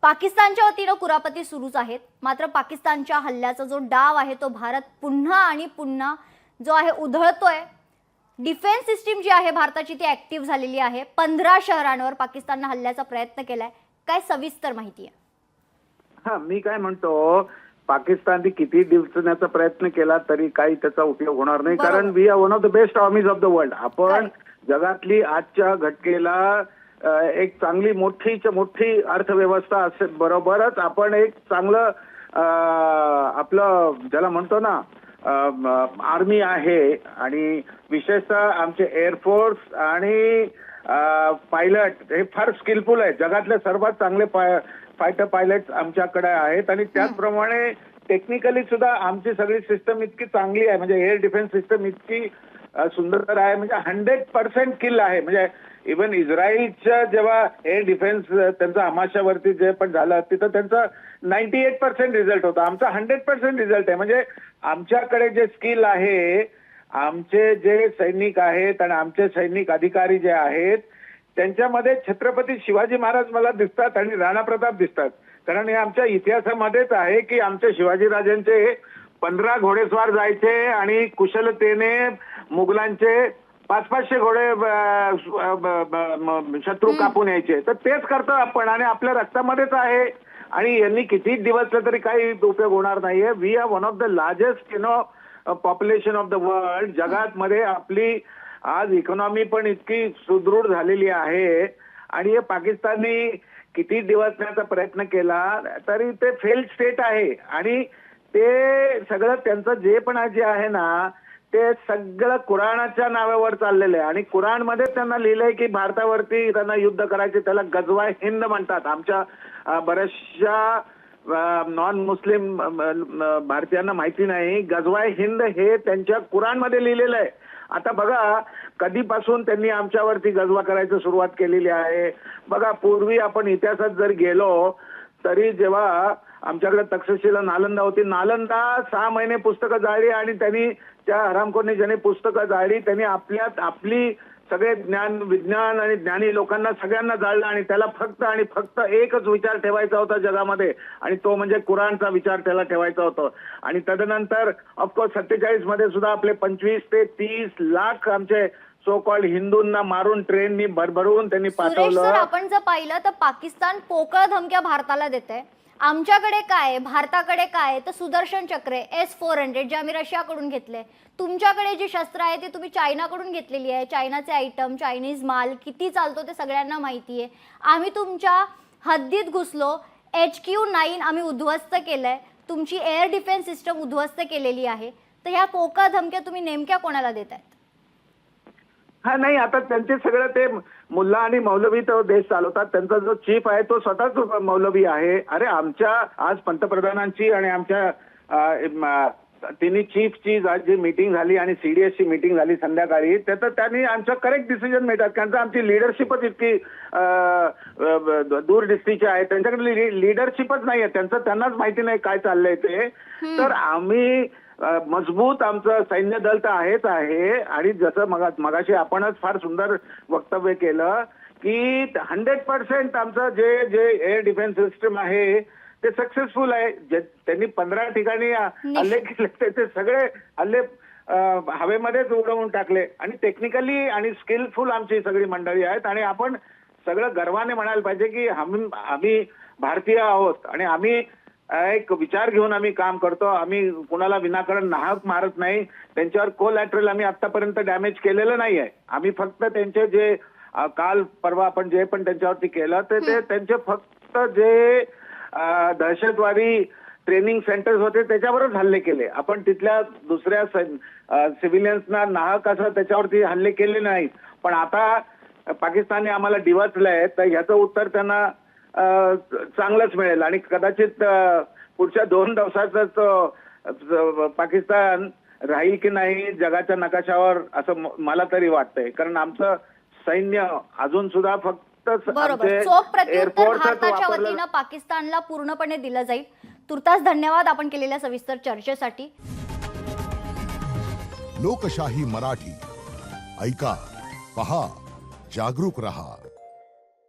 पाकिस्तानच्या वतीनं कुरापती सुरूच आहेत, मात्र पाकिस्तानच्या हल्ल्याचा जो डाव आहे तो भारत पुन्हा आणि पुन्हा जो आहे उधळतोय। डिफेन्स सिस्टीम जी आहे भारताची ती ऍक्टिव्ह झालेली आहे। 15 शहरांवर पाकिस्तानने हल्ल्याचा प्रयत्न केलाय। काय सविस्तर माहिती आहे? मी काय म्हणतो, पाकिस्तानने किती दिवसण्याचा प्रयत्न केला तरी काही त्याचा उपयोग होणार नाही, कारण we are one of the best armies of the world. आपण जगातली आजच्या घटकेला एक चांगली मोठी अर्थव्यवस्था असे बरोबरच आपण एक चांगलं आपलं ज्याला म्हणतो ना आर्मी आहे, आणि विशेषतः आमचे एअरफोर्स आणि पायलट हे फार स्किलफुल आहेत। जगातले सर्वात चांगले फायटर पायलट आमच्याकडे आहेत, आणि त्याचप्रमाणे टेक्निकली सुद्धा आमची सगळी सिस्टम इतकी चांगली आहे, म्हणजे एअर डिफेन्स सिस्टम इतकी सुंदर आहे, म्हणजे 100% किल आहे। म्हणजे इव्हन इस्रायलच्या जेव्हा एअर डिफेन्स त्यांचा हमाशावरती जे पण झालं तिथं त्यांचा 98% रिझल्ट होता, आमचा 100% रिझल्ट आहे। म्हणजे आमच्याकडे जे स्किल आहे, आमचे जे सैनिक आहेत आणि आमचे सैनिक अधिकारी जे आहेत त्यांच्यामध्ये छत्रपती शिवाजी महाराज मला दिसतात आणि राणा प्रताप दिसतात, कारण हे आमच्या इतिहासामध्येच आहे की आमच्या शिवाजीराजांचे 15 घोडेस्वार जायचे आणि कुशलतेने मुघलांचे 500-500 घोडे शत्रू कापून यायचे। तर तेच करतो आपण, आणि आपल्या रक्तामध्येच आहे, आणि यांनी किती दिवसलं तरी काही उपयोग होणार नाहीये। We are one of the largest population of the world. जगात मध्ये आपली आज इकॉनॉमी पण इतकी सुदृढ झालेली आहे, आणि हे पाकिस्तानने किती दिवसण्याचा प्रयत्न केला तरी ते फेल्ड स्टेट आहे, आणि ते सगळं त्यांचं जे पण जे आहे ना ते सगळं कुराणाच्या नावावर चाललेलं आहे, आणि कुराणमध्ये त्यांना लिहिलंय की भारतावरती त्यांना युद्ध करायचे, त्याला गजवाय हिंद म्हणतात। आमच्या बऱ्याचशा नॉन मुस्लिम भारतीयांना माहिती नाही, गजवाय हिंद हे त्यांच्या कुराणमध्ये लिहिलेलं आहे। आता बघा कधीपासून त्यांनी आमच्यावरती गजवा करायची सुरुवात केलेली आहे। बघा पूर्वी आपण इतिहासात जर गेलो तरी जेव्हा आमच्याकडे तक्षशिला नालंदा होती, नालंदा 6 महिने पुस्तकं जाळली, आणि त्यांनी त्या हरामखोरने ज्यांनी पुस्तकं जाळली त्यांनी आपली सगळे विज्ञान आणि ज्ञानी लोकांना सगळ्यांना जाळलं, आणि त्याला फक्त आणि फक्त एकच विचार ठेवायचा होता जगामध्ये, आणि तो म्हणजे कुराणचा विचार त्याला ठेवायचा होता। आणि तदनंतर ऑफकोर्स 47 मध्ये सुद्धा आपले 25 ते 30 लाख आमचे सो कॉल्ड हिंदूंना मारून ट्रेननी भरभरून त्यांनी पाठवलं। आपण जर पाहिलं तर पाकिस्तान पोकळ धमक्या भारताला देते। आमच्याकडे काय, भारताकडे काय, तर सुदर्शन चक्र S-400 जे आम्ही रशियाकडून घेतले। तुमच्याकडे जी शस्त्र आहे ती तुम्ही चायनाकडून घेतलेली आहे। चायनाचे आयटम, चायनीज माल किती चालतो ते सगळ्यांना माहिती आहे। आम्ही तुमच्या हद्दीत घुसलो, HQ-9 आम्ही उद्ध्वस्त केलंय, तुमची एअर डिफेन्स सिस्टम उद्ध्वस्त केलेली आहे। तर ह्या पोकळ धमक्या तुम्ही नेमक्या कोणाला देतायत? नाही, आता त्यांचे सगळं ते मुल्ला आणि मौलवी तो देश चालवतात, त्यांचा जो चीफ आहे तो स्वतःच मौलवी आहे। अरे आमच्या आज पंतप्रधानांची आणि आमच्या तिन्ही चीफची जी मीटिंग झाली आणि सीडीएसची मीटिंग झाली संध्याकाळी, त्यात त्यांनी आमच्या करेक्ट डिसिजन मिळतात, कारण आमची लिडरशिपच इतकी दूरदृष्टीची आहे, त्यांच्याकडे लिडरशिपच नाही आहे, त्यांनाच माहिती नाही काय चाललंय ते। तर आम्ही मजबूत आमचं सैन्य दल तर आहेच आहे, आणि जसं मगाशी आपणच फार सुंदर वक्तव्य केलं की 100% आमचं जे एअर डिफेन्स सिस्टम आहे ते सक्सेसफुल आहे। त्यांनी 15 ठिकाणी हल्ले केले, त्याचे सगळे हल्ले हवेमध्येच उडवून टाकले, आणि टेक्निकली आणि स्किलफुल आमची सगळी मंडळी आहेत, आणि आपण सगळं गर्वाने म्हणायला पाहिजे की आम्ही भारतीय आहोत, आणि आम्ही एक विचार घेऊन आम्ही काम करतो। आम्ही कुणाला विनाकारण नाहक मारत नाही, त्यांच्यावर कोलॅटरल आम्ही आतापर्यंत डॅमेज केलेलं नाही आहे। आम्ही फक्त त्यांचे जे काल परवा आपण जे पण त्यांच्यावरती केलं ते त्यांचे फक्त जे दहशतवादी ट्रेनिंग सेंटर्स होते त्याच्यावरच हल्ले केले। आपण तिथल्या दुसऱ्या सिव्हिलियन्सना नाहक असं त्याच्यावरती हल्ले केले नाहीत। पण आता पाकिस्तानने आम्हाला डिवचलंय, तर ह्याचं उत्तर त्यांना चांगलंच मिळेल, आणि कदाचित पुढच्या 2 दिवसातच पाकिस्तान राहील की नाही जगाच्या नकाशावर असं मला तरी वाटतंय, कारण आमचं सैन्य अजून सुद्धा फक्त भारताच्या वतीनं पाकिस्तानला पूर्णपणे दिलं जाईल। तुर्तास धन्यवाद आपण केलेल्या सविस्तर चर्चेसाठी। लोकशाही मराठी ऐका, पहा, जागरूक रहा।